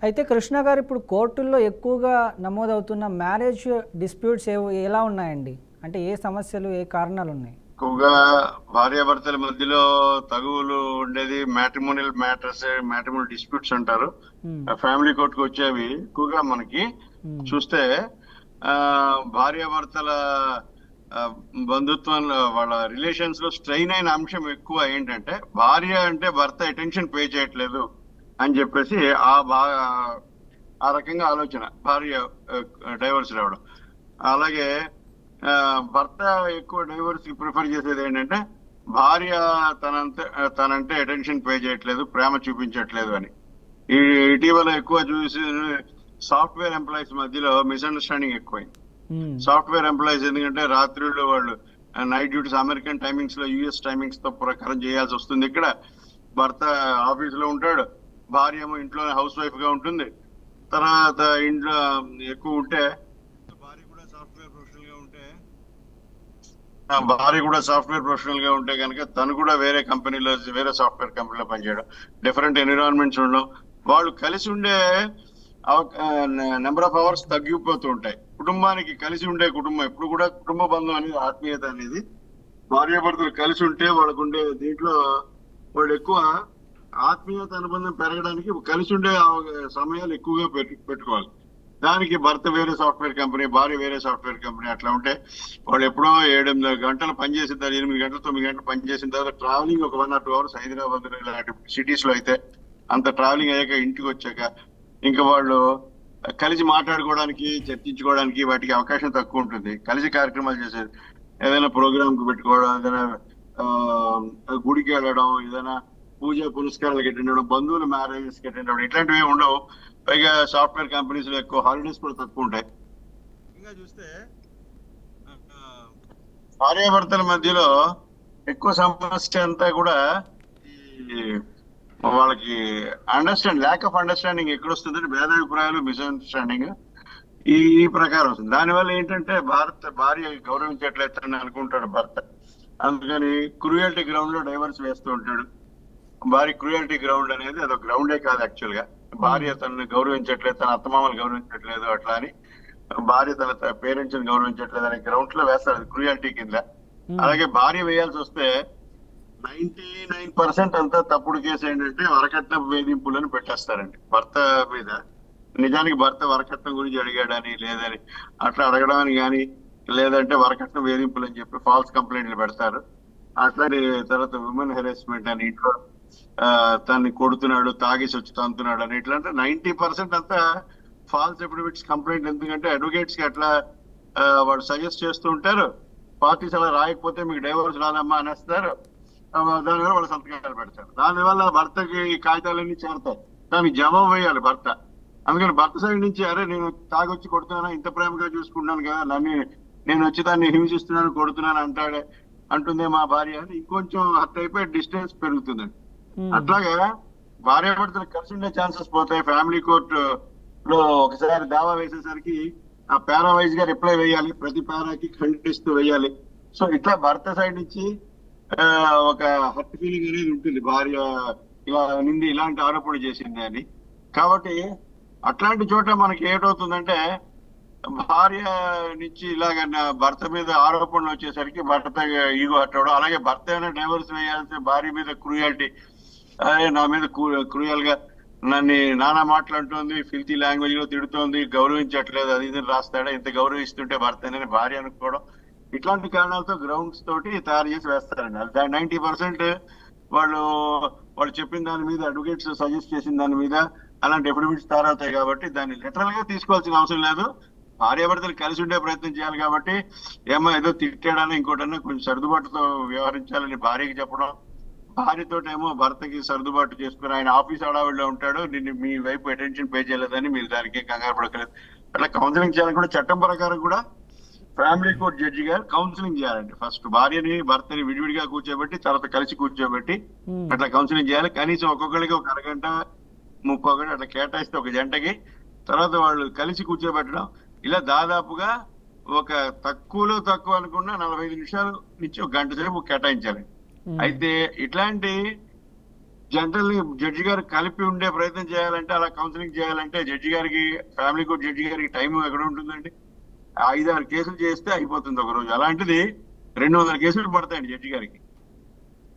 అయితే కృష్ణ గారు ఇప్పుడు కోర్టుల్లో ఎక్కువగా నమోదవుతున్న మ్యారేజ్ డిస్ప్యూట్స్ ఎలా ఉన్నాయండి? అంటే ఏ సమస్యలు, ఏ కారణాలు ఉన్నాయి? ఎక్కువగా భార్యాభర్తల మధ్యలో తగువులు ఉండేది మ్యాట్రిమోనియల్ మ్యాటర్స్, మ్యాట్రిమోనియల్ డిస్ప్యూట్స్ అంటారు. ఉమ్, ఫ్యామిలీ కోర్టుకు వచ్చేవి ఎక్కువగా మనకి ఉమ్, చూస్తే ఆ భార్యాభర్తల ఆ, బంధుత్వంలో వాళ్ళ రిలేషన్స్ లో స్ట్రెయిన్ అయిన అంశం ఎక్కువ ఏంటంటే భార్య అంటే భర్త అటెన్షన్ పే చేయట్లేదు అని చెప్పేసి ఆ రకంగా ఆలోచన భార్య డైవర్స్ రావడం. అలాగే ఆ, భర్త ఎక్కువ డైవర్స్ కి ప్రిఫర్ చేసేది ఏంటంటే భార్య తనంటే అటెన్షన్ పే చేయట్లేదు, ప్రేమ చూపించట్లేదు అని. ఈ ఇటీవల ఎక్కువ చూసి సాఫ్ట్వేర్ ఎంప్లాయీస్ మధ్యలో మిస్అండర్స్టాండింగ్ ఎక్కువైంది. ఉమ్, సాఫ్ట్వేర్ ఎంప్లాయీస్ ఎందుకంటే రాత్రిళ్ళు వాళ్ళు నైట్ డ్యూటీస్ అమెరికన్ టైమింగ్స్ లో యుఎస్ టైమింగ్స్ తో ప్రకారం చేయాల్సి వస్తుంది. ఇక్కడ భర్త ఆఫీస్ లో ఉంటాడు, భార్య ఏమో ఇంట్లోనే హౌస్ వైఫ్ గా ఉంటుంది. తర్వాత ఇంట్లో ఎక్కువ ఉంటే భార్య కూడా సాఫ్ట్వేర్ ప్రొఫెషనల్ గా ఉంటే కనుక తను కూడా వేరే కంపెనీలో, వేరే సాఫ్ట్వేర్ కంపెనీలో పనిచేయడం, డిఫరెంట్ ఎన్విరాన్మెంట్స్ ఉండడం, వాళ్ళు కలిసి ఉండే నెంబర్ ఆఫ్ అవర్స్ తగ్గిపోతూ ఉంటాయి. కుటుంబానికి కలిసి ఉండే కుటుంబం ఎప్పుడు కూడా కుటుంబ బంధం అనేది, ఆత్మీయత అనేది భార్యాభర్తలు కలిసి ఉంటే వాళ్ళకు ఉండే దీంట్లో వాళ్ళు ఎక్కువ ఆత్మీయత అనుబంధం పెరగడానికి కలిసి ఉండే సమయాలు ఎక్కువగా పెట్టుకోవాలి. దానికి భర్త వేరే సాఫ్ట్వేర్ కంపెనీ, భార్య వేరే సాఫ్ట్వేర్ కంపెనీ అట్లా ఉంటే వాళ్ళు ఎప్పుడో 7-8 గంటలు పనిచేసిన తర్వాత, 8 గంటలు 9 గంటలు పనిచేసిన తర్వాత ట్రావెలింగ్ ఒక 1 or 2 hours హైదరాబాద్ ఇలాంటి సిటీస్ లో అయితే అంత ట్రావెలింగ్ అయ్యాక ఇంటికి వచ్చాక ఇంకా వాళ్ళు కలిసి మాట్లాడుకోవడానికి, చర్చించుకోవడానికి వాటికి అవకాశం తక్కువ ఉంటుంది. కలిసి కార్యక్రమాలు చేసేది, ఏదైనా ప్రోగ్రామ్ కు పెట్టుకోవడం, ఏదైనా గుడికి వెళ్ళడం, ఏదైనా పూజ పునస్కారాలకు అటెండ్ అవ్వడం, బంధువుల మ్యారేజెస్ కి అటెండ్ అవ్వడం, ఇట్లాంటివి ఉండవు. పైగా సాఫ్ట్వేర్ కంపెనీస్ లో ఎక్కువ హాలిడేస్ కూడా తక్కువ ఉంటాయి. ఇంకా చూస్తే భార్యాభర్తల మధ్యలో ఎక్కువ సమస్య అంతా కూడా ఈ వాళ్ళకి ల్యాక్ ఆఫ్ అండర్స్టాండింగ్ ఎక్కడ వస్తుందంటే భేదాభిప్రాయాలు, మిస్అండర్స్టాండింగ్ ఈ ప్రకారం వస్తుంది. దానివల్ల ఏంటంటే భార్య గౌరవించట్లేదని అనుకుంటాడు భర్త, అందుకని క్రూయల్టీ గ్రౌండ్ లో డైవర్స్ వేస్తూ ఉంటాడు. భార్య క్రూయల్టీ గ్రౌండ్ అనేది అదొక గ్రౌండే కాదు యాక్చువల్ గా. భార్య తనని గౌరవించట్లేదు, తన అత్తమామలు గౌరవించట్లేదు అట్లా అని, భార్య తన పేరెంట్స్ ని గౌరవించట్లేదు అనే గ్రౌండ్ లో వేస్తారు, అది క్రూయల్టీ కింద. అలాగే భార్య వేయాల్సి వస్తే 99% అంతా తప్పుడు కేసు ఏంటంటే వరకట్న వేధింపులను పెట్టేస్తారండి భర్త మీద. నిజానికి భర్త వరకట్నం గురించి అడిగాడని లేదని అట్లా అడగడం అని కానీ, లేదంటే వరకట్నం వేధింపులు అని చెప్పి ఫాల్స్ కంప్లైంట్లు పెడతారు. అట్లానే తర్వాత ఉమెన్ హెరాస్మెంట్ అని, ఇంట్లో తన్ని కొడుతున్నాడు, తాగేసి వచ్చి తంతున్నాడు అని, ఇట్లా అంటే 90% అంతా ఫాల్స్ అఫిడవిట్స్ కంప్లైంట్. ఎందుకంటే అడ్వకేట్స్ కి అట్లా వాళ్ళు సజెస్ట్ చేస్తూ ఉంటారు, పార్టీస్ అలా రాయకపోతే మీకు డైవోర్స్ రాదమ్మా అనేస్తారు. దానివల్ల వాళ్ళు సంతకాలు పెడతారు. దానివల్ల భర్తకి ఈ కాగితాలన్నీ చేరతాయి, దానికి జవాబు వేయాలి భర్త. అందుకని భర్త సైడ్ నుంచి అరే నేను తాగొచ్చి కొడుతున్నానా, ఇంత ప్రేమగా చూసుకుంటున్నాను కదా, నేను వచ్చి దాన్ని హింసిస్తున్నాను, కొడుతున్నాను అంటుందే మా భార్య అని ఇంకొంచెం హర్ట్ అయిపోయి డిస్టెన్స్ పెరుగుతుందండి. అట్లాగా భార్యాభర్తలు కలిసి ఉండే ఛాన్సెస్ పోతాయి. ఫ్యామిలీ కోర్టు లో ఒకసారి దావా వేసేసరికి ఆ పారా వైజ్ గా రిప్లై వేయాలి, ప్రతి పారాకి ఖండిస్తూ వేయాలి. సో ఇట్లా భర్త సైడ్ నుంచి ఒక హర్ట్ ఫీలింగ్ అనేది ఉంటుంది, భార్య ఇలా నింది ఇలాంటి ఆరోపణ చేసింది అని. కాబట్టి అట్లాంటి చోట మనకి ఏటవుతుందంటే భార్య నుంచి ఇలాగ భర్త మీద ఆరోపణలు వచ్చేసరికి భర్త ఈగో హర్ట్ అవడం. అలాగే భర్త అయినా డైవర్స్ వేయాల్సిన భార్య మీద క్రూయాలిటీ, అదే నా మీద క్రూయల్ గా నన్ను నానా మాట్లాడుతోంది, ఫిల్తీ లాంగ్వేజ్ లో తిడుతోంది, గౌరవించట్లేదు, అది ఇది రాస్తాడా, ఇంత గౌరవిస్తుంటే భర్త అనేది భార్య అనుకోవడం, ఇట్లాంటి కారణాలతో గ్రౌండ్స్ తోటి తయారు చేసి వేస్తారండి. 90% వాళ్ళు చెప్పిన దాని మీద, అడ్వకేట్స్ సజెస్ట్ చేసిన దాని మీద అలాంటి ఎఫిడవిట్స్ తయారవుతాయి. కాబట్టి దాన్ని లిటరల్ గా తీసుకోవాల్సిన అవసరం లేదు. భార్యాభర్తలు కలిసి ఉండే ప్రయత్నం చేయాలి. కాబట్టి ఏదో తిట్టాడని ఇంకోటన్నా కొంచెం సర్దుబాటుతో వ్యవహరించాలని భార్యకి చెప్పడం, భార్యతో ఏమో భర్తకి సర్దుబాటు చేసుకుని ఆయన ఆఫీస్ హడావిడిలో ఉంటాడు, నిన్ను మీ వైపు అటెన్షన్ పే చేయలేదని మీరు దానికి కంగారు పడకలేదు, అట్లా కౌన్సిలింగ్ చేయాలని కూడా చట్టం ప్రకారం కూడా ఫ్యామిలీ కోర్ట్ జడ్జి గారు కౌన్సిలింగ్ చేయాలండి. ఫస్ట్ భార్యని భర్తని విడివిడిగా కూర్చోబెట్టి, తర్వాత కలిసి కూర్చోబెట్టి అట్లా కౌన్సిలింగ్ చేయాలి. కనీసం ఒక్కొక్కరికి ఒక అరగంట 30 గంట అట్లా కేటాయిస్తే ఒక జంటకి, తర్వాత వాళ్ళు కలిసి కూర్చోబెట్టడం, ఇలా దాదాపుగా ఒక తక్కువలో తక్కువ అనుకున్న 45 నిమిషాల నుంచి ఒక గంట సేపు కేటాయించాలి. అయితే ఇట్లాంటి జనరల్లీ జడ్జి గారు కలిపి ఉండే ప్రయత్నం చేయాలంటే, అలా కౌన్సిలింగ్ చేయాలంటే జడ్జి గారికి, ఫ్యామిలీ కోర్టు జడ్జి గారికి టైం ఎక్కడ ఉంటుందండి? 5-6 కేసులు చేస్తే అయిపోతుంది ఒక రోజు. అలాంటిది 200 కేసులు పడతాయండి జడ్జి గారికి.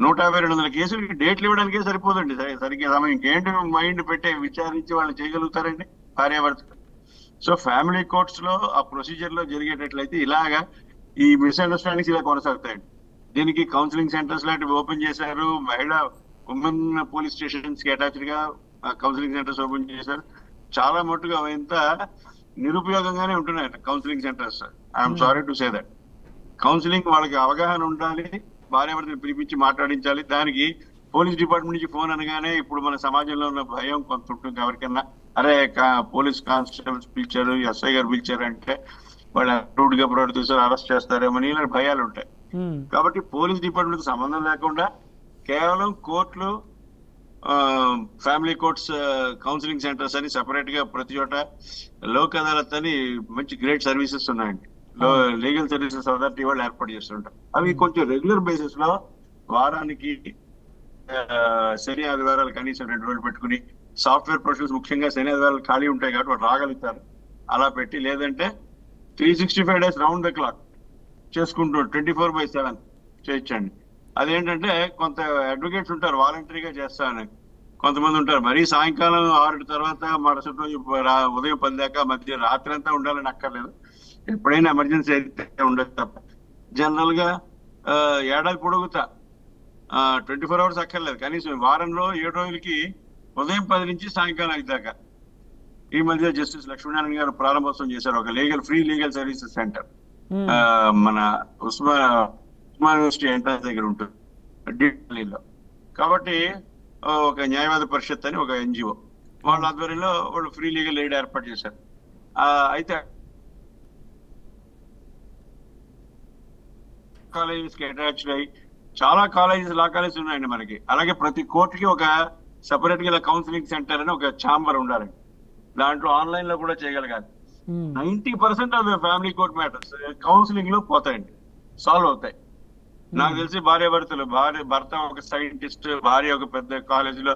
150-200 కేసులకి డేట్లు ఇవ్వడానికే సరిపోదండి సరిగ్గా సమయం. ఇంకేంటి మైండ్ పెట్టే విచారించి వాళ్ళు చేయగలుగుతారండి భార్యాభర్తలు? సో ఫ్యామిలీ కోర్ట్స్ లో ఆ ప్రొసీజర్ లో జరిగేటట్లయితే ఇలాగా ఈ మిస్అండర్స్టాండింగ్స్ ఇలా కొనసాగుతాయండి. దీనికి కౌన్సిలింగ్ సెంటర్స్ లాంటివి ఓపెన్ చేశారు. ఉమెన్ పోలీస్ స్టేషన్స్ కి అటాచ్డ్ గా కౌన్సిలింగ్ సెంటర్స్ ఓపెన్ చేశారు. చాలా మట్టుగా అవంత నిరుపయోగంగానే ఉంటున్నాయి counselling centres. I'm sorry to say that. Counselling వాళ్ళకి అవగాహన ఉండాలి, భార్యాభర్తలు పిలిపించి మాట్లాడించాలి. దానికి పోలీస్ డిపార్ట్మెంట్ నుంచి ఫోన్ అనగానే ఇప్పుడు మన సమాజంలో ఉన్న భయం కొంత ఉంటుంది ఎవరికన్నా. అరే పోలీస్ కానిస్టేబుల్స్ పిలిచారు, ఎస్ఐ గారు పిలిచారు అంటే వాళ్ళు రూడ్ గా ప్రవర్తిస్తారు, అరెస్ట్ చేస్తారేమో ఇలాంటి భయాలు ఉంటాయి. కాబట్టి పోలీస్ డిపార్ట్మెంట్ సంబంధం లేకుండా కేవలం కోర్టులు, ఫ్యామిలీ కోర్ట్స్, కౌన్సిలింగ్ సెంటర్స్ అని సెపరేట్ గా ప్రతి చోట, లోక్ అదాలత్ అని మంచి గ్రేట్ సర్వీసెస్ ఉన్నాయండి. లీగల్ సర్వీసెస్ అథారిటీ వాళ్ళు ఏర్పాటు చేస్తుంటారు. అవి కొంచెం రెగ్యులర్ బేసిస్ లో వారానికి శని ఆదివారాలు కనీసం 2 రోజులు పెట్టుకుని, సాఫ్ట్వేర్ ప్రొఫెషనల్స్ ముఖ్యంగా శని ఆదివారాలు ఖాళీ ఉంటాయి కాబట్టి వాళ్ళు రాగలుగుతారు. అలా పెట్టి, లేదంటే 365 days రౌండ్ ద క్లాక్ చేసుకుంటూ 24/7 చేయొచ్చండి. అదేంటంటే కొంత అడ్వకేట్స్ ఉంటారు వాలంటరీగా చేస్తానని, కొంతమంది ఉంటారు మరీ సాయంకాలం 6 తర్వాత మరుసటి రోజు ఉదయం 10 దాకా మధ్య రాత్రి అంతా ఉండాలని అక్కర్లేదు. ఎప్పుడైనా ఎమర్జెన్సీ అయితే ఉండదు తప్ప జనరల్ గా ఏడాది పొడుగుతా 24 hours అక్కర్లేదు. కనీసం వారంలో 7 రోజులకి ఉదయం 10 నుంచి సాయంకాలం 5 దాకా. ఈ మధ్య జస్టిస్ లక్ష్మీనారాయణ గారు ప్రారంభోత్సవం చేశారు ఒక ఫ్రీ లీగల్ సర్వీసెస్ సెంటర్. మన ఉస్మాన్ యూనివర్సిటీ ఎంట్రన్స్ దగ్గర ఉంటుంది ఢిల్లీలో. కాబట్టి ఒక న్యాయవాద పరిషత్ అని ఒక ఎన్జిఓ వాళ్ళ ఆధ్వర్యంలో వాళ్ళు ఫ్రీ లీగల్ ఎయిడ్ ఏర్పాటు చేశారు. అయితే కాలేజెస్ కి అటాచ్డ్ అయ్యి చాలా కాలేజెస్, లా కాలేజెస్ ఉన్నాయండి మనకి. అలాగే ప్రతి కోర్టుకి ఒక సెపరేట్ గా కౌన్సిలింగ్ సెంటర్ అని ఒక ఛాంబర్ ఉండాలండి. దాంట్లో ఆన్లైన్ లో కూడా చేయగలగాలి. 90% of family court matters counselling లో పోతాయండి, సాల్వ్ అవుతాయి. నాకు తెలిసి భార్యాభర్తలు, భర్త ఒక సైంటిస్ట్, భార్య ఒక పెద్ద కాలేజీలో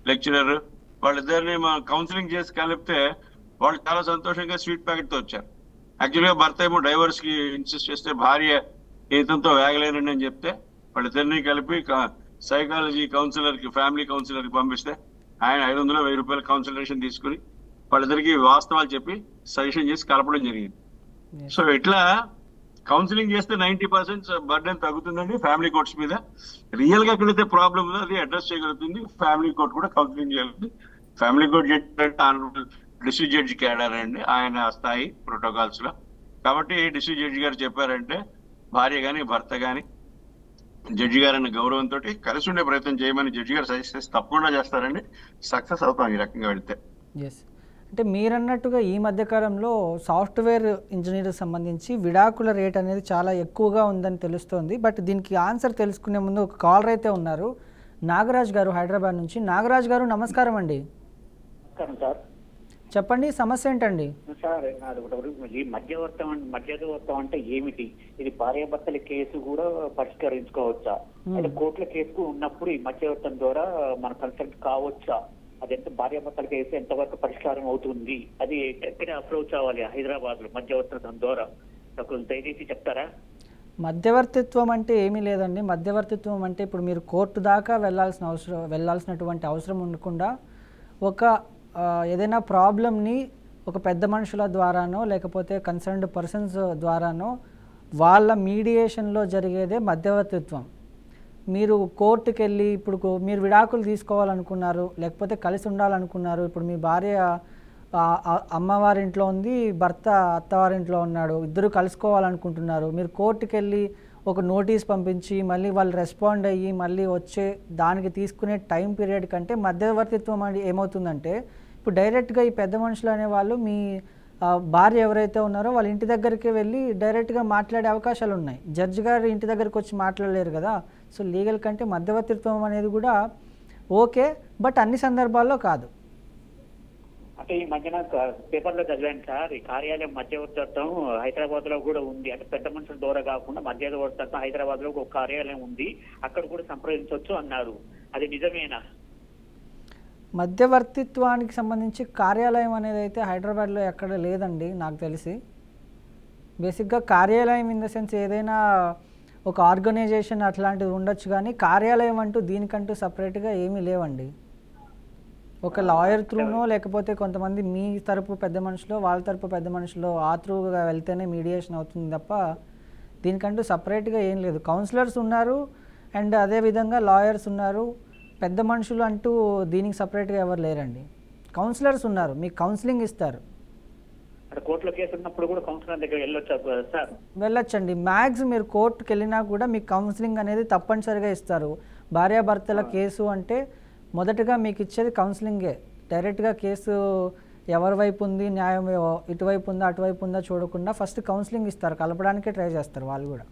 లెక్చరర్, వాళ్ళిద్దరిని కౌన్సిలింగ్ చేసి కలిపితే వాళ్ళు చాలా సంతోషంగా స్వీట్ ప్యాకెట్ తో వచ్చారు. యాక్చువల్ గా భర్త ఏమో డైవర్స్ కి ఇన్సిస్ట్ చేస్తే, భార్య ఈతంతో వేగలేనండి అని చెప్తే వాళ్ళిద్దరిని కలిపి సైకాలజీ కౌన్సిలర్ కి, ఫ్యామిలీ కౌన్సిలర్ కి పంపిస్తే ఆయన 500-1000 రూపాయల కౌన్సిలరేషన్ తీసుకుని వాళ్ళిద్దరికి వాస్తవాలు చెప్పి సజెషన్ చేసి కలపడం జరిగింది. సో ఇట్లా కౌన్సిలింగ్ చేస్తే 90% బర్డెన్ తగ్గుతుందండి ఫ్యామిలీ కోర్ట్స్ మీద. రియల్ గా ఎక్కడైతే ప్రాబ్లమ్ ఉందో అది అడ్రస్ చేయగలుగుతుంది ఫ్యామిలీ కోర్ట్ కూడా, కౌన్సిలింగ్ చేయగలుగుతుంది. Family court judge district judge cadre అండి, ఆయన స్థాయి ప్రోటోకాల్స్ లో. కాబట్టి డిస్ట్రిక్ట్ జడ్జి గారు చెప్పారంటే భార్య గాని భర్త గాని జడ్జి గారన్న గౌరవంతో కలిసి ఉండే ప్రయత్నం చేయమని జడ్జి గారు సజెస్ట్ చేసి తప్పకుండా చేస్తారండి. సక్సెస్ అవుతాం ఈ రకంగా వెళ్తే. అంటే మీరన్నట్టుగా ఈ మధ్యకాలంలో సాఫ్ట్వేర్ ఇంజనీర్ సంబంధించి విడాకుల రేట్ అనేది చాలా ఎక్కువగా ఉందని తెలుస్తోంది. బట్ దీనికి ఆన్సర్ తెలుసుకునే ముందు ఒక కాలర్ అయితే ఉన్నారు, నాగరాజ్ గారు హైదరాబాద్ నుంచి. నాగరాజ్ గారు నమస్కారం అండి. సార్ చెప్పండి, సమస్య ఏంటండి? సార్ ఈ మధ్యవర్తం అంటే ఏమిటి? ఇది భార్యాభర్తల కేసు కూడా పరిష్కరించుకోవచ్చా? అంటే కోర్టుల కేసు ఉన్నప్పుడు ఈ మధ్యవర్తం ద్వారా మన కన్సల్ట్ కావచ్చా? అది ఎంత భార్యాభర్తల కేసు ఎంతవరకు పరిష్కారం అవుతుంది? అది ఎక్కడ అప్రోచ్ అవ్వాలి హైదరాబాద్ లో మధ్యవర్తం ద్వారా? దయచేసి చెప్తారా? మధ్యవర్తిత్వం అంటే ఏమీ లేదండి. మధ్యవర్తిత్వం అంటే ఇప్పుడు మీరు కోర్టు దాకా వెళ్ళాల్సినటువంటి అవసరం ఉండకుండా ఒక ఏదైనా ప్రాబ్లమ్ని ఒక పెద్ద మనుషుల ద్వారానో లేకపోతే కన్సర్న్డ్ పర్సన్స్ ద్వారానో వాళ్ళ మీడియేషన్లో జరిగేదే మధ్యవర్తిత్వం. మీరు కోర్టుకి వెళ్ళి ఇప్పుడు మీరు విడాకులు తీసుకోవాలనుకున్నారు, లేకపోతే కలిసి ఉండాలనుకున్నారు. ఇప్పుడు మీ భార్య అమ్మవారింట్లో ఉంది, భర్త అత్తవారింట్లో ఉన్నాడు, ఇద్దరు కలుసుకోవాలనుకుంటున్నారు. మీరు కోర్టుకి వెళ్ళి ఒక నోటీస్ పంపించి మళ్ళీ వాళ్ళు రెస్పాండ్ అయ్యి మళ్ళీ వచ్చే దానికి తీసుకునే టైం పీరియడ్ కంటే మధ్యవర్తిత్వం అని ఏమవుతుందంటే, ఇప్పుడు డైరెక్ట్గా ఈ పెద్ద మనుషులు అనేవాళ్ళు మీ భార్య ఎవరైతే ఉన్నారో వాళ్ళ ఇంటి దగ్గరికి వెళ్ళి డైరెక్ట్గా మాట్లాడే అవకాశాలు ఉన్నాయి. జడ్జి గారు ఇంటి దగ్గరికి వచ్చి మాట్లాడలేరు కదా. సో లీగల్ కంటే మధ్యవర్తిత్వం అనేది కూడా ఓకే, బట్ అన్ని సందర్భాల్లో కాదు. అంటే ఈ మధ్యన పేపర్లో చదివాను సార్, ఈ కార్యాలయం మధ్యవర్తిత్వం హైదరాబాద్ లో కూడా ఉంది. అంటే పెద్ద మనుషుల ద్వారా కాకుండా మధ్యవర్తిత్వం హైదరాబాద్ లో ఒక కార్యాలయం ఉంది, అక్కడ కూడా సంప్రదించవచ్చు అన్నారు. అది నిజమేనా? మధ్యవర్తిత్వానికి సంబంధించి కార్యాలయం అనేది అయితే హైదరాబాద్లో ఎక్కడ లేదండి నాకు తెలిసి. బేసిక్గా కార్యాలయం ఇన్ ద సెన్స్ ఏదైనా ఒక ఆర్గనైజేషన్ అట్లాంటిది ఉండొచ్చు, కానీ కార్యాలయం అంటూ దీనికంటూ సపరేట్గా ఏమీ లేవండి. ఒక లాయర్ త్రూనో లేకపోతే కొంతమంది మీ తరపు పెద్ద మనుషులో వాళ్ళ తరపు పెద్ద మనుషులో ఆ త్రూగా వెళ్తేనే మీడియేషన్ అవుతుంది తప్ప దీనికంటూ సపరేట్గా ఏం లేదు. కౌన్సిలర్స్ ఉన్నారు అండ్ అదేవిధంగా లాయర్స్ ఉన్నారు, పెద్ద మనుషులు అంటూ దీనికి సపరేట్గా ఎవరు లేరండి. కౌన్సిలర్స్ ఉన్నారు, మీకు కౌన్సిలింగ్ ఇస్తారు. కోర్టులో కేసు ఉన్నప్పుడు కూడా కౌన్సిలర్ దగ్గర వెళ్ళొచ్చా సార్? వెళ్ళొచ్చండి. మ్యాక్స్ మీరు కోర్టుకు వెళ్ళినా కూడా మీకు కౌన్సిలింగ్ అనేది తప్పనిసరిగా ఇస్తారు. భార్యాభర్తల కేసు అంటే మొదటగా మీకు ఇచ్చేది కౌన్సిలింగే. డైరెక్ట్గా కేసు ఎవరి వైపు ఉంది, న్యాయం ఇటువైపు ఉందా అటువైపు ఉందా చూడకుండా ఫస్ట్ కౌన్సిలింగ్ ఇస్తారు, కలపడానికే ట్రై చేస్తారు వాళ్ళు కూడా.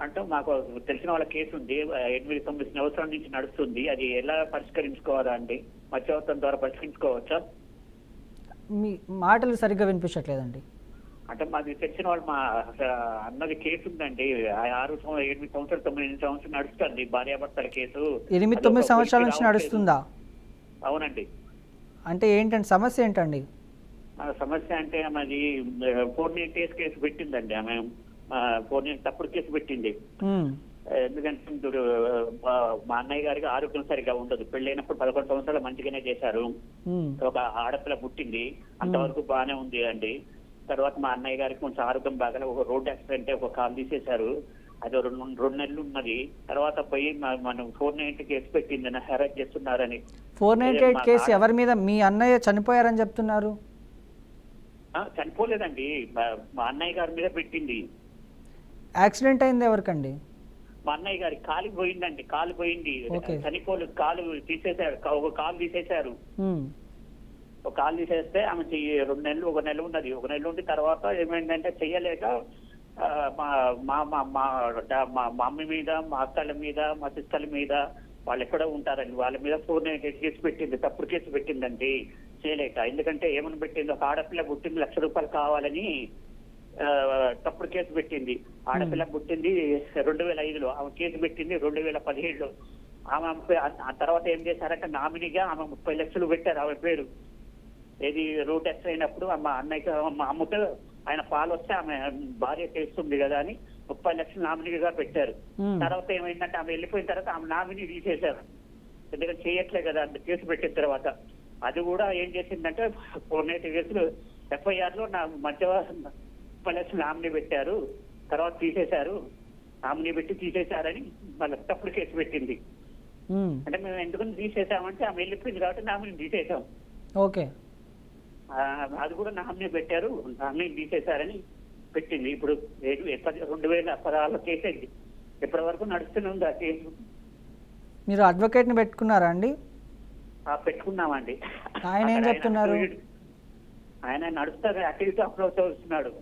అంటే మాకు తెలిసిన వాళ్ళ కేసు ఉంది, 8-9 సంవత్సరాల నుంచి నడుస్తుంది. అది ఎలా పరిష్కరించుకోవాలా అండి? మధ్యవర్తం ద్వారా పరిష్కరించుకోవచ్చా? మీ మాటలు సరిగ్గా వినిపించట్లేదండి. అంటే మాకు తెలిసిన వాళ్ళు మా అన్నది కేసు ఉందండి, 6-8 సంవత్సరాలు 9 సంవత్సరాలు నడుస్తుంది భార్యాభర్తల కేసు. 8-9 సంవత్సరాల నుంచి నడుస్తుందా? అవునండి. అంటే ఏంటండి సమస్య ఏంటండి? సమస్య అంటే మాది 4 కేసు పెట్టిందండి. ఆమె 4 తప్పుడు కేసు పెట్టింది. ఎందుకంటే ఇప్పుడు మా అన్నయ్య గారికి ఆరోగ్యం సరిగా ఉండదు. పెళ్ళైనప్పుడు 11 సంవత్సరాలు మంచిగానే చేశారు. ఒక ఆడపిల్ల పుట్టింది, అంతవరకు బాగానే ఉంది అండి. తర్వాత మా అన్నయ్య గారికి కొంచెం ఆరోగ్యం బాగా ఒక రోడ్ యాక్సిడెంట్ ఒక కాలు తీసేశారు. అది 2 నెలలు ఉన్నది. తర్వాత పోయి మనం 498 కేసు పెట్టింది, హెరాస్ చేస్తున్నారని. 498 కేసు ఎవరి మీద? మీ అన్నయ్య చనిపోయారని చెప్తున్నారు. చనిపోలేదండి, మా అన్నయ్య గారి మీద పెట్టింది. యాక్సిడెంట్ అయింది ఎవరికండి? మా అన్నయ్య గారి కాలు పోయిందండి. కాలు పోయింది, చనిపోలేదు. కాలు తీసేశారు, ఒక కాలు తీసేశారు. ఒక కాలు తీసేస్తే ఆమె 2 నెలలు 1 నెల ఉన్నది. 1 నెల ఉండి తర్వాత ఏమైందంటే చెయ్యలేక మా మమ్మీ మీద, మా అక్కల మీద, మా సిస్టర్ల మీద, వాళ్ళు ఎక్కడో ఉంటారండి, వాళ్ళ మీద 498 కేసు పెట్టింది. తప్పుడు కేసు పెట్టిందండి చేయలేక. ఎందుకంటే ఏమని పెట్టింది, ఒక ఆడపిల్ల పుట్టింది, ₹1,00,000 కావాలని తప్పుడు కేసు పెట్టింది. ఆడపిల్ల పుట్టింది 2005లో, ఆమె కేసు పెట్టింది 2017లో. ఆమె ఆ తర్వాత ఏం చేశారంటే నామినీగా ఆమె 30 లక్షలు పెట్టారు ఆమె పేరు. ఏది రోడ్ టెస్ట్ అయినప్పుడు మా అన్నయ్యకి, మా అమ్మతో ఆయన పాలు వస్తే ఆమె భార్య చేస్తుంది కదా అని 30 లక్షలు నామినీగా పెట్టారు. తర్వాత ఏమైందంటే ఆమె వెళ్ళిపోయిన తర్వాత ఆమె నామినీ తీసేశారు. ఎందుకంటే చేయట్లే కదా అంత కేసు పెట్టిన తర్వాత. అది కూడా ఏం చేసిందంటే 498 కేసులు FIR లో నా మధ్య 30 లక్షలు నామినీ పెట్టారు, తర్వాత తీసేశారు. నామినీ పెట్టి తీసేశారని మళ్ళీ తప్పుడు కేసు పెట్టింది. అంటే మేము ఎందుకని తీసేసామంటే ఆమె వెళ్ళిపోయింది కాబట్టి నామినీ తీసేసాం. ఓకే, అది కూడా నామినీ పెట్టారు, నామినీ తీసేశారని పెట్టింది. ఇప్పుడు 2016 కేసు అయింది. ఇప్పటి వరకు నడుస్తూనే ఉంది ఆ కేసు. మీరు అడ్వకేట్ని పెట్టుకున్నారా అండి? పెట్టుకున్నామండి. ఆయన ఏం చెప్తున్నారు? ఆయన నడుస్తారు, యాక్టివిటీ అప్రోచ్ అవుతున్నాడు.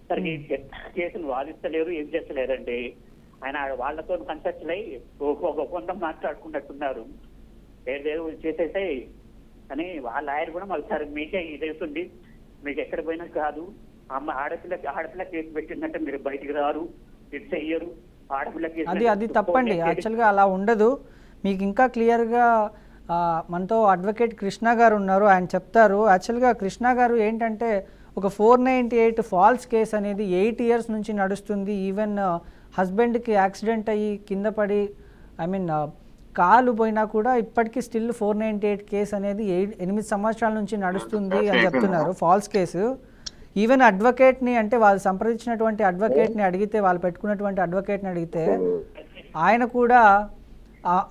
సరే కేసులు వాదిస్తలేరు, ఏం చేస్తలేరండి. ఆయన వాళ్ళతో కన్సల్ట్ అయ్యి ఒక ఒప్పందం మాట్లాడుకున్నట్టున్నారు, ఏదేదో చేసేసాయి అని. వాళ్ళ ఆయన కూడా మళ్ళీ సరే మీకే తెలుస్తుంది, మీకు ఎక్కడ పోయినా కాదు, ఆడపిల్ల కేసు పెట్టిందంటే మీరు బయటికి రారు, ఇది చెయ్యరు. ఆడపిల్ల కేసు అది తప్పండి. యాక్చువల్గా అలా ఉండదు. మీకు ఇంకా క్లియర్గా మనతో అడ్వకేట్ కృష్ణ గారు ఉన్నారు, ఆయన చెప్తారు. యాక్చువల్గా కృష్ణ గారు ఏంటంటే ఒక 498 ఫాల్స్ కేసు అనేది 8 years నుంచి నడుస్తుంది. ఈవెన్ హస్బెండ్కి యాక్సిడెంట్ అయ్యి కింద పడి కాలు పోయినా కూడా ఇప్పటికీ స్టిల్ 498 కేసు అనేది 8 సంవత్సరాల నుంచి నడుస్తుంది అని చెప్తున్నారు, ఫాల్స్ కేసు. ఈవెన్ అడ్వకేట్ని అంటే వాళ్ళు సంప్రదించినటువంటి అడ్వకేట్ని అడిగితే, వాళ్ళు పెట్టుకున్నటువంటి అడ్వకేట్ని అడిగితే ఆయన కూడా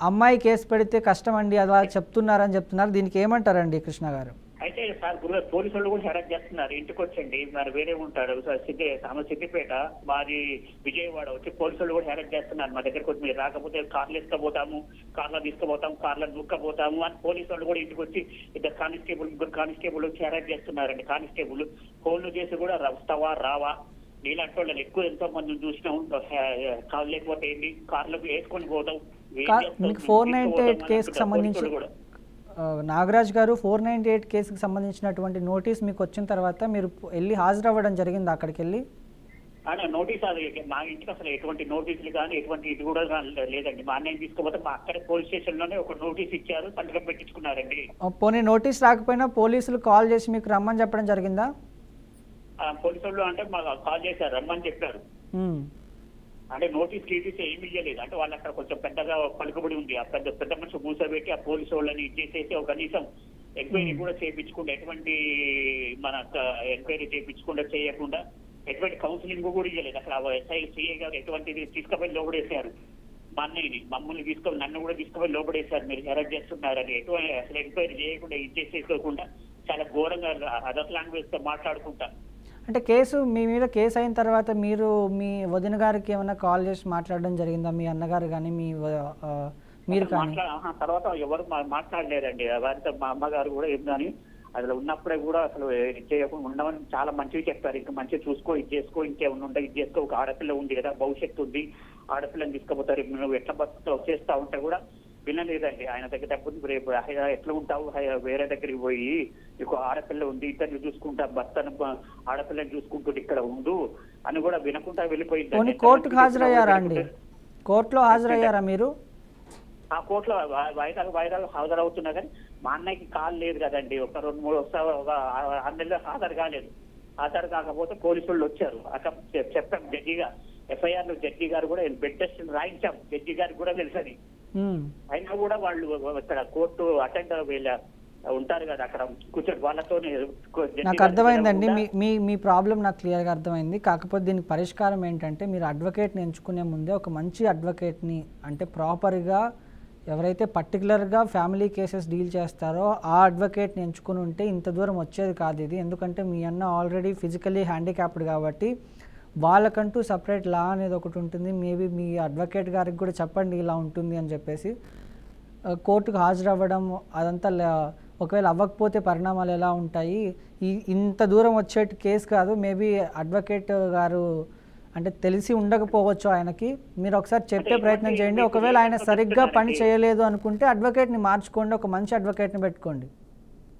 అమ్మాయి కేసు పెడితే కష్టం అండి అలా చెప్తున్నారని చెప్తున్నారు. దీనికి ఏమంటారండి కృష్ణ గారు? అయితే సార్ పోలీసు వాళ్ళు కూడా హెరాస్ చేస్తున్నారు. ఇంటికి వచ్చండి, మరి వేరే ఉంటాడు సిద్దిపేట, మాది విజయవాడ వచ్చి పోలీసు వాళ్ళు కూడా హెరాస్ చేస్తున్నారు. మా దగ్గరకు వచ్చి మీరు రాకపోతే కార్లు తీసుకుపోతాము, కార్లో తీసుకుపోతాము, కార్లో నూక్కపోతాము అని పోలీసు వాళ్ళు కూడా ఇంటికి వచ్చి 2 కానిస్టేబుల్ వచ్చి హెరాస్ చేస్తున్నారండి. కానిస్టేబుల్ ఫోన్లు చేసి కూడా వస్తావా రావా, నీలాంటి వాళ్ళు ఎక్కువ ఎంతో మంది చూసినాం, కాలు లేకపోతే ఏంటి కార్లకు వేసుకొని పోతాం. మీకు 498 కేసుకు సంబంధించి నాగరాజ్ గారు 498 కేసుకు సంబంధించినటువంటి నోటీస్ మీకు వచ్చిన తర్వాత మీరు వెళ్ళి హాజరవ్వడం జరిగింది అక్కడికి వెళ్ళి? అంటే నోటీస్ అది మా ఇంటికి అసలు ఎటువంటి నోటీసులు కానీ ఎటువంటి ఇది కూడా లేదండి. మా అన్నయ్య తీసుకుపోతే మా అక్కడ పోలీస్ స్టేషన్ లోనే ఒక నోటీస్ ఇచ్చారు, సంతకం పెట్టించుకున్నారండి. పోనీ నోటీస్ రాకపోయినా పోలీసులు కాల్ చేసి మీకు రమ్మని చెప్పడం జరిగిందా? పోలీసు వాళ్ళు అంటే మాకు కాల్ చేశారు, రమ్మని చెప్పారు. అంటే నోటీస్ ఏమి ఇవ్వలేదు. అంటే వాళ్ళు అక్కడ కొంచెం పెద్దగా పలుకుబడి ఉంది. ఆ పెద్ద మనిషి మూసబెట్టి ఆ పోలీసు వాళ్ళని ఇచ్చేసేసి ఒక కనీసం ఎంక్వైరీ కూడా చేయించకుండా, ఎటువంటి మన ఎంక్వైరీ చేయించకుండా చేయకుండా ఎటువంటి కౌన్సిలింగ్ కూడా ఇవ్వలేదు. అక్కడ ఎస్ఐ సిఐ గారు ఎటువంటిది తీసుకుపోయి లోపడేశారు. మా అన్నయ్యని మమ్మల్ని నన్ను కూడా తీసుకుపోయి లోపడేశారు, మీరు అరెస్ట్ చేస్తున్నారని. ఎటువంటి అసలు ఎంక్వైరీ చేయకుండా ఇచ్చేసేసుకోకుండా చాలా ఘోరంగా అదర్ లాంగ్వేజ్ తో మాట్లాడుకుంటా. అంటే మీ మీద కేసు అయిన తర్వాత మీరు మీ వదిన గారికి ఏమైనా కాల్ చేసి మాట్లాడడం జరిగిందా? మీ అన్నగారు కానీ మీరు కానీ? తర్వాత ఎవరు మాట్లాడలేదండి. వారితో మా అమ్మగారు కూడా ఏం కానీ అసలు ఉన్నప్పుడే కూడా అసలు చేయకుండా ఉండమని చాలా మంచిగా చెప్పారు. ఇంకా మంచిగా చూసుకో, ఇది చేసుకో, ఇంకేమన్నా ఉంటే ఇది చేసుకో, ఒక ఆడపిల్ల ఉంది కదా, భవిష్యత్తు ఉంది, ఆడపిల్లని తీసుకుపోతారు, నువ్వు ఎట్లా బతుకుతావు చేస్తా ఉంటే కూడా వినలేదండి. ఆయన దగ్గర డబ్బులు రేపు ఎట్లా ఉంటావు, వేరే దగ్గరికి పోయి నీకు ఆడపిల్ల ఉంది, ఇతన్ని చూసుకుంటా, భర్తను ఆడపిల్లని చూసుకుంటూ ఇక్కడ ఉండు అని కూడా వినకుండా వెళ్ళిపోయింది. కోర్టుకు హాజరయ్యారా అండి? కోర్టులో హాజరయ్యారా మీరు? ఆ కోర్టులో వాయిదాలు హాజరవుతున్నా కానీ మా అన్నయ్యకి కాల్ లేదు కదండి. ఒక 2-3 6 నెలలు హాజరు కాలేదు. హాజరు కాకపోతే పోలీసు వాళ్ళు వచ్చారు. అక్కడ చెప్పాం జడ్జిగా, ఎఫ్ఐఆర్ లో జడ్జి గారు కూడా బెడ్ టెస్ట్ రాయించాం, జడ్జి గారికి కూడా తెలుసని. అయినా కూడా వాళ్ళు ఇక్కడ కోర్టు అటెండ్ ఉంటారు కదా, అక్కడ కూర్చొని వాళ్ళతో. నాకు అర్థమైందండి, మీ ప్రాబ్లం నాకు క్లియర్గా అర్థమైంది. కాకపోతే దీనికి పరిష్కారం ఏంటంటే మీరు అడ్వకేట్ని ఎంచుకునే ముందే ఒక మంచి అడ్వకేట్ని, అంటే ప్రాపర్గా ఎవరైతే పర్టికులర్గా ఫ్యామిలీ కేసెస్ డీల్ చేస్తారో ఆ అడ్వకేట్ని ఎంచుకుని ఉంటే ఇంత దూరం వచ్చేది కాదు ఇది. ఎందుకంటే మీ అన్న ఆల్రెడీ ఫిజికల్లీ హ్యాండిక్యాప్డ్ కాబట్టి వాళ్ళకంటూ సపరేట్ లా అనేది ఒకటి ఉంటుంది. మేబీ మీ అడ్వకేట్ గారికి కూడా చెప్పండి ఇలా ఉంటుంది అని చెప్పేసి. కోర్టుకు హాజరవ్వడం అదంతా ఒకవేళ అవ్వకపోతే పరిణామాలు ఎలా ఉంటాయి, ఇంత దూరం వచ్చే కేసు కాదు. మేబీ అడ్వకేట్ గారు అంటే తెలిసి ఉండకపోవచ్చు ఆయనకి. మీరు ఒకసారి చెప్పే ప్రయత్నం చేయండి. ఒకవేళ ఆయన సరిగ్గా పని చేయలేదు అనుకుంటే అడ్వకేట్ని మార్చుకోండి, ఒక మంచి అడ్వకేట్ని పెట్టుకోండి.